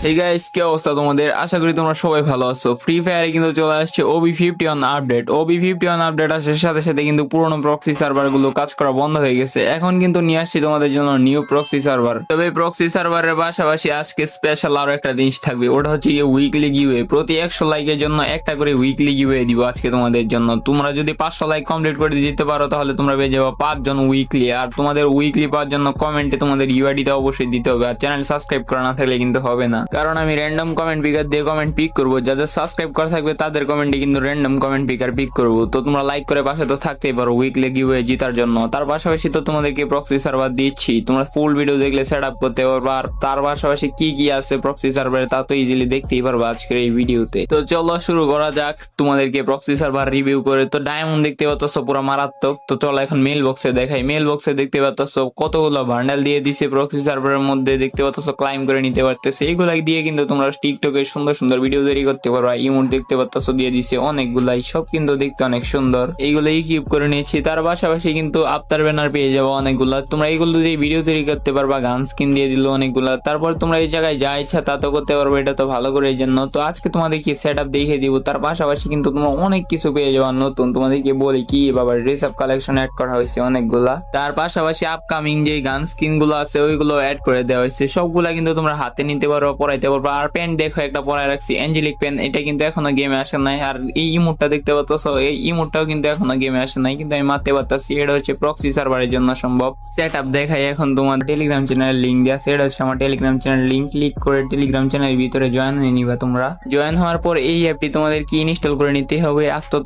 এই গাইস, কি অবস্থা তোমাদের? আশা করি তোমরা সবাই ভালো আছো। ফ্রি ফায়ারে কিন্তু চলে আসছে OB51 আপডেট। OB51 আপডেট আসার সাথে সাথে কিন্তু পুরোনো প্রক্সি সার্ভার গুলো কাজ করা বন্ধ হয়ে গেছে। এখন কিন্তু নিয়ে আসছি তোমাদের জন্য নিউ প্রক্সি সার্ভার। তবে প্রক্সি সার্ভারের পাশাপাশি আজকে স্পেশাল আরো একটা জিনিস থাকবে, ওটা হচ্ছে উইকলি গিভওয়ে। প্রতি 100 লাইকের জন্য একটা করে উইকলি গিভওয়ে দিব আজকে তোমাদের জন্য। তোমরা যদি 500 লাইক কমপ্লিট করে দিতে পারো তাহলে তোমরা পেয়ে যাবে 5 জন উইকলি। আর তোমাদের উইকলি পাওয়ার জন্য কমেন্টে তোমাদের ইউআইডিটা অবশ্যই দিতে হবে। আর চ্যানেল সাবস্ক্রাইব করা না থাকলে কিন্তু হবে না, কারণ আমি র্যান্ডম কমেন্ট পিকার দিয়ে কমেন্ট পিক করবো। যাদের সাবস্ক্রাইব করা থাকবে তাদের কমেন্টে কিন্তু র্যান্ডম কমেন্ট পিকার পিক করবো। তো তোমরা লাইক করে পাশে তো থাকতেই পারো উইকলি গিভওয়ে জেতার জন্য। তার পাশাপাশি তো তোমাদেরকে প্রক্সি সার্ভার দিচ্ছি, তোমরা ফুল ভিডিও দেখলে সেট আপ করতে পারবে। আর তার পাশাপাশি কি কি আছে প্রক্সি সার্ভারে তা তো ইজিলি দেখতেই পারবে আজকের এই ভিডিওতে। তো চলো শুরু করা যাক তোমাদেরকে প্রক্সি সার্ভার রিভিউ করে। তো ডায়মন্ড দেখতে পাচ্ছ পুরো মারাত্মক। তো চলো এখন মেল বক্সে দেখাই। মেল বক্সে দেখতে পাচ্ছ কতগুলো বান্ডেল দিয়ে দিছে প্রক্সি সার্ভারের মধ্যে। দেখতে পাচ্ছ ক্লাইম করে নিতে পারতেছে। এইগুলা দিয়ে কিন্তু তোমরা টিকটকে সুন্দর সুন্দর ভিডিও তৈরি করতে পারো। ইমোট দেখতে পাচ্ছ দিয়ে দিছে অনেকগুলাই, সব কিন্তু দেখতে অনেক সুন্দর। এইগুলো ইকুইপ করে নিয়েছি। তার পাশাপাশি কিন্তু আফতার ব্যানার পেয়ে যাবো অনেকগুলা। তোমরা এইগুলো দিয়ে ভিডিও তৈরি করতে পারবা। গান স্কিন দিয়ে দিল অনেকগুলা। তারপর তোমরা এই জায়গায় যা ইচ্ছা তা তো করতে পারবে, এটা তো ভালো করে এই জন্য। তো আজকে তোমাদের কি সেট আপ দেখিয়ে দিব। তার পাশাপাশি কিন্তু তোমরা অনেক কিছু পেয়ে যাওয়া নতুন। তোমাদেরকে বলি কি বাবা, ড্রেস আপ কালেকশন অ্যাড করা হয়েছে অনেকগুলা। তার পাশাপাশি আপকামিং যে গান স্কিন গুলো আছে ওইগুলো অ্যাড করে দেওয়া হয়েছে। সবগুলা কিন্তু তোমরা হাতে নিতে পারো, পরাইতে পারো। আর পেন দেখো একটা পরাই রাখছি অ্যাঞ্জেলিক পেন, এটা কিন্তু এখনো গেমে আসে নাই। আর এই ইমোটটা দেখতে পাচ্ছ, এই ইমোটটাও কিন্তু এখনো গেমে আসে নাই, কিন্তু আমি মারতে পারতাছি। এটা হচ্ছে প্রক্সি সার্ভারের জন্য সম্ভব। সেট আপ দেখাই এখন তোমার টেলিগ্রাম চ্যানেলের লিঙ্ক দেওয়া আছে। এটা হচ্ছে আমার টেলিগ্রাম চ্যানেল লিঙ্ক। ক্লিক করে টেলিগ্রাম চ্যানেলের ভিতরে জয়েন হয়ে নিবা। তোমরা জয়েন হওয়ার পর এই অ্যাপটি তোমাদের কি ইনস্টল করে নিতে হবে। আস্ত